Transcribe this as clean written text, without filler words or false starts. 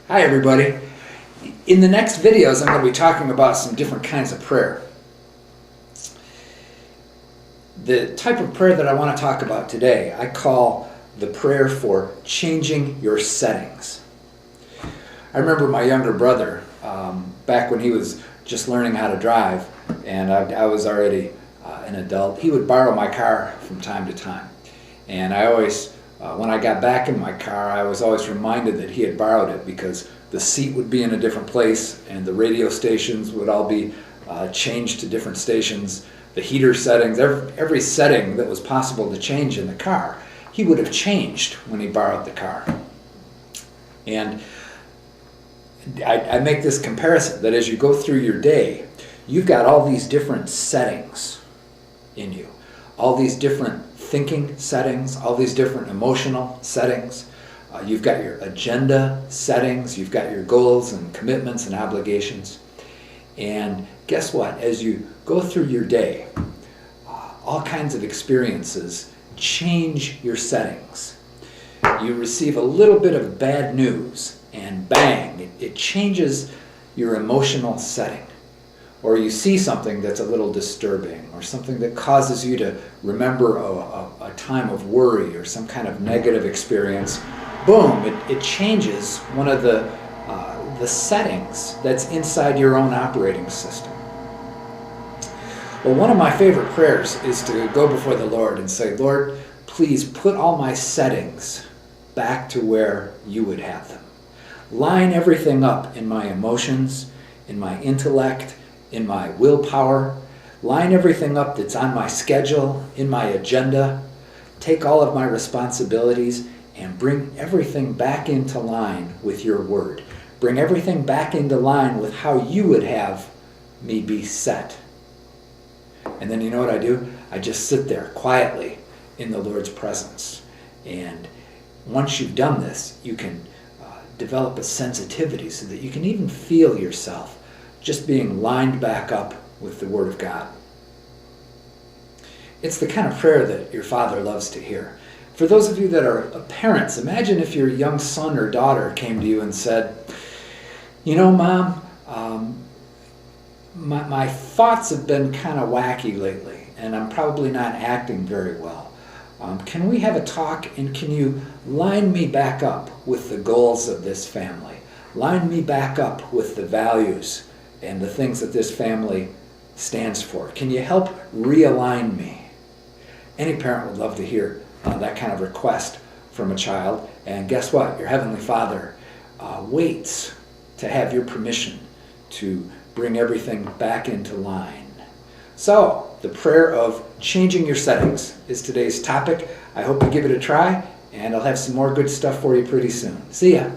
Hi everybody. In the next videos I'm going to be talking about some different kinds of prayer. The type of prayer that I want to talk about today I call the prayer for changing your settings. I remember my younger brother, back when he was just learning how to drive and I was already an adult, he would borrow my car from time to time. And I always, when I got back in my car, I was always reminded that he had borrowed it because the seat would be in a different place and the radio stations would all be changed to different stations. The heater settings, every setting that was possible to change in the car, he would have changed when he borrowed the car. And I make this comparison that as you go through your day, you've got all these different settings in you, all these different thinking settings, all these different emotional settings. You've got your agenda settings, you've got your goals and commitments and obligations. And guess what? As you go through your day, all kinds of experiences change your settings. You receive a little bit of bad news and bang, it changes your emotional setting. Or you see something that's a little disturbing or something that causes you to remember a time of worry or some kind of negative experience. Boom, it changes one of the settings that's inside your own operating system. Well, one of my favorite prayers is to go before the Lord and say, Lord, please put all my settings back to where you would have them. Line everything up in my emotions, in my intellect, in my willpower. Line everything up that's on my schedule, in my agenda. Take all of my responsibilities and bring everything back into line with your word. Bring everything back into line with how you would have me be set. And then you know what I do? I just sit there quietly in the Lord's presence. And once you've done this, you can develop a sensitivity so that you can even feel yourself just being lined back up with the Word of God. It's the kind of prayer that your Father loves to hear. For those of you that are parents, imagine if your young son or daughter came to you and said, you know, Mom, my thoughts have been kind of wacky lately, and I'm probably not acting very well. Can we have a talk, and can you line me back up with the goals of this family? Line me back up with the values and the things that this family stands for. Can you help realign me? Any parent would love to hear that kind of request from a child. And guess what? Your Heavenly Father waits to have your permission to bring everything back into line. So, the prayer of changing your settings is today's topic. I hope you give it a try, and I'll have some more good stuff for you pretty soon. See ya.